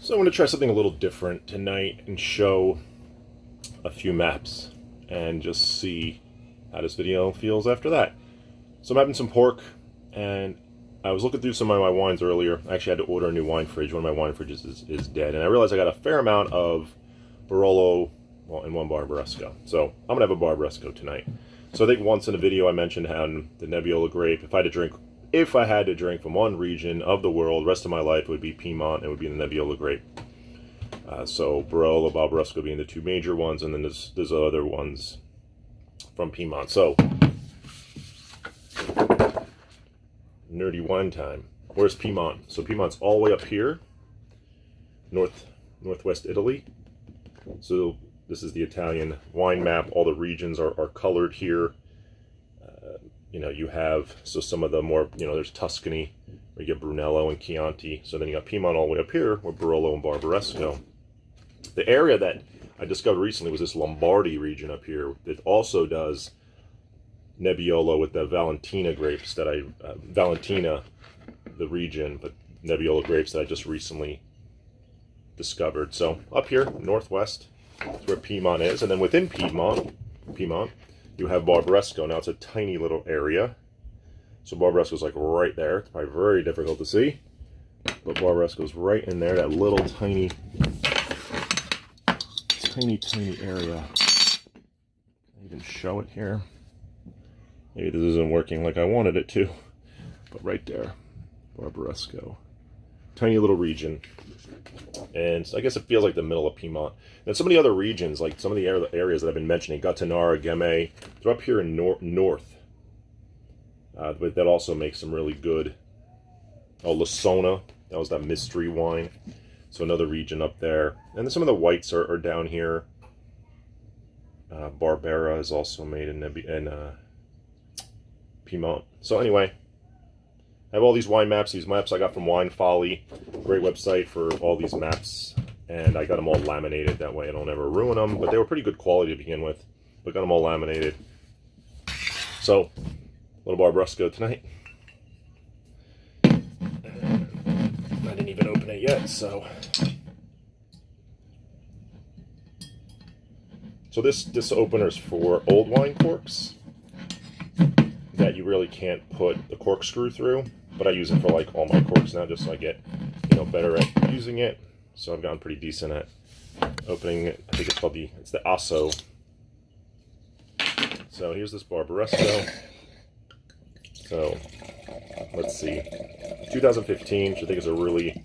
So I'm going to try something a little different tonight and show a few maps and just see how this video feels after that. So I'm having some pork, and I was looking through some of my wines earlier. I actually had to order a new wine fridge. One of my wine fridges is dead, and I realized I got a fair amount of Barolo, well, and one Barbaresco. So I'm going to have a Barbaresco tonight. So I think once in a video I mentioned having the Nebbiolo grape. If I had to drink from one region of the world, rest of my life, it would be Piedmont. It would be the Nebbiolo grape. So Barolo, Barbaresco being the two major ones, and then there's other ones from Piedmont. So nerdy wine time. Where's Piedmont? So Piedmont's all the way up here, northwest Italy. So this is the Italian wine map. All the regions are colored here. You have, so some of the more, there's Tuscany, where you get Brunello and Chianti. So then you got Piedmont all the way up here, with Barolo and Barbaresco. The area that I discovered recently was this Lombardy region up here. It also does Nebbiolo with the Valentina grapes that Valentina, the region, but Nebbiolo grapes that I just recently discovered. So up here, northwest, is where Piedmont is. And then within Piedmont, you have Barbaresco. Now it's a tiny little area. So Barbaresco's like right there. It's probably very difficult to see. But Barbaresco's right in there, that little tiny area. I even show it here. Maybe this isn't working like I wanted it to. But right there, Barbaresco. Tiny little region. And I guess it feels like the middle of Piedmont. And some of the other regions, like some of the areas that I've been mentioning, Gattinara, Gemay, they're up here in north. But that also makes some really good. Oh, Lasona, that was that mystery wine. So another region up there. And then some of the whites are down here. Barbera is also made in Piedmont. So anyway, I have all these wine maps. These maps I got from Wine Folly. Great website for all these maps. And I got them all laminated. That way I don't ever ruin them. But they were pretty good quality to begin with. But got them all laminated. So, little Barbaresco tonight. I didn't even open it yet, so. So this opener's for old wine corks that you really can't put the corkscrew through. But I use it for like all my corks now, just so I get better at using it. So I've gotten pretty decent at opening it. I think it's called it's the Asso. So here's this Barbaresco. So let's see, 2015, which I think is a really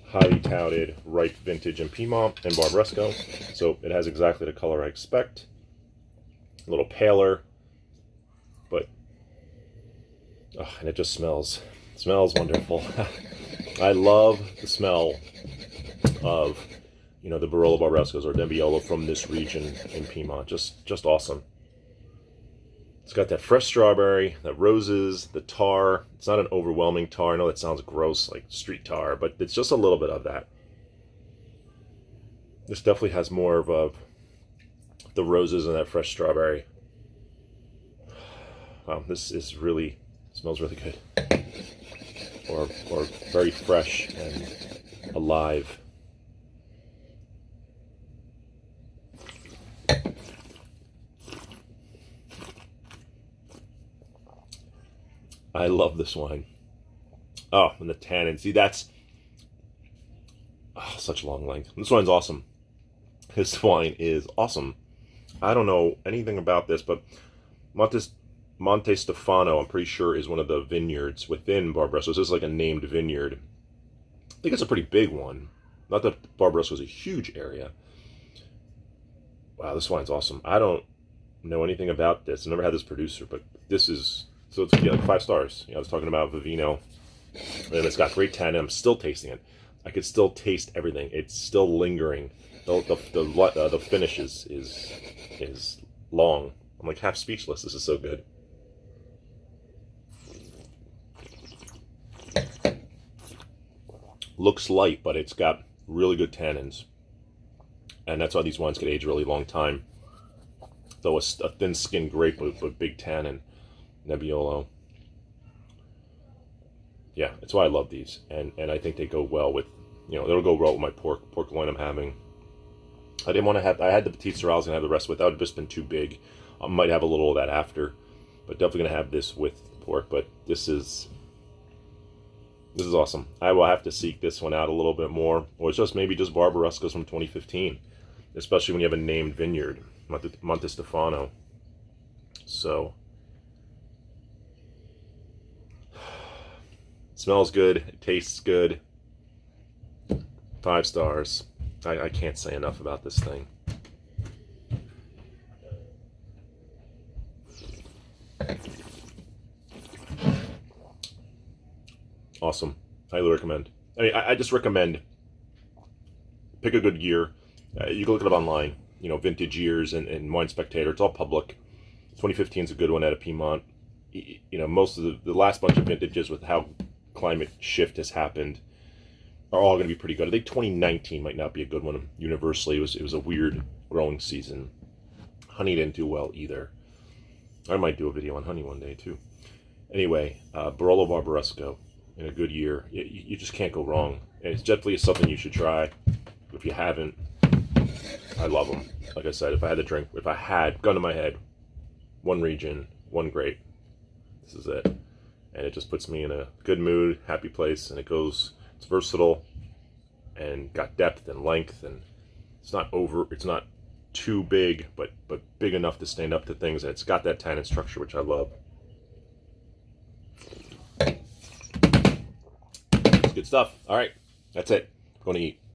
highly touted ripe vintage in Piedmont and Barbaresco. So it has exactly the color I expect. A little paler, but and it just smells wonderful. I love the smell of the Barolo Barbarescos or Nebbiolo from this region in Piedmont. Just awesome. It's got that fresh strawberry, the roses, the tar. It's not an overwhelming tar. I know that sounds gross, like street tar, but it's just a little bit of that. This definitely has more of the roses and that fresh strawberry. Wow, this is really, smells really good. Or very fresh and alive. I love this wine. Oh, and the tannin. See, that's such long length. This wine's awesome. This wine is awesome. I don't know anything about this, but Monte Stefano, I'm pretty sure, is one of the vineyards within Barbaresco. So this is like a named vineyard. I think it's a pretty big one. Not that Barbaresco is a huge area. Wow, this wine's awesome. I don't know anything about this. I've never had this producer, but this is... So it's like 5 stars. I was talking about Vivino, and it's got great tannin. I'm still tasting it. I could still taste everything. It's still lingering. The finish is long. I'm like half speechless. This is so good. Looks light, but it's got really good tannins, and that's why these wines can age a really long time. Though a thin-skinned grape with big tannin. Nebbiolo. Yeah, that's why I love these, and I think they go well with You know, it'll go well with my pork loin I'm having. I didn't want to have, I had the petite sirah, I was going to have the rest with. That would have just been too big. I might have a little of that after, but definitely going to have this with pork. But this is awesome. I will have to seek this one out a little bit more. Or it's just maybe just Barbarescos from 2015, especially when you have a named vineyard, Monte Stefano. So, smells good, it tastes good. 5 stars. I can't say enough about this thing. Awesome. Highly recommend. I mean, I just recommend pick a good year. You can look it up online. You know, Vintage Years and Wine Spectator. It's all public. 2015 is a good one out of Piedmont. You know, most of the last bunch of vintages with how climate shift has happened are all going to be pretty good. I think 2019 might not be a good one. Universally, it was a weird growing season. Honey didn't do well either. I might do a video on honey one day too. Anyway, Barolo Barbaresco in a good year. You just can't go wrong. And it's definitely something you should try. If you haven't, I love them. Like I said, if I had gun to my head, one region, one grape, this is it. And it just puts me in a good mood, happy place, and it's versatile and got depth and length, and it's not too big, but big enough to stand up to things, and it's got that tannin structure, which I love. It's good stuff. All right, that's it. I'm going to eat.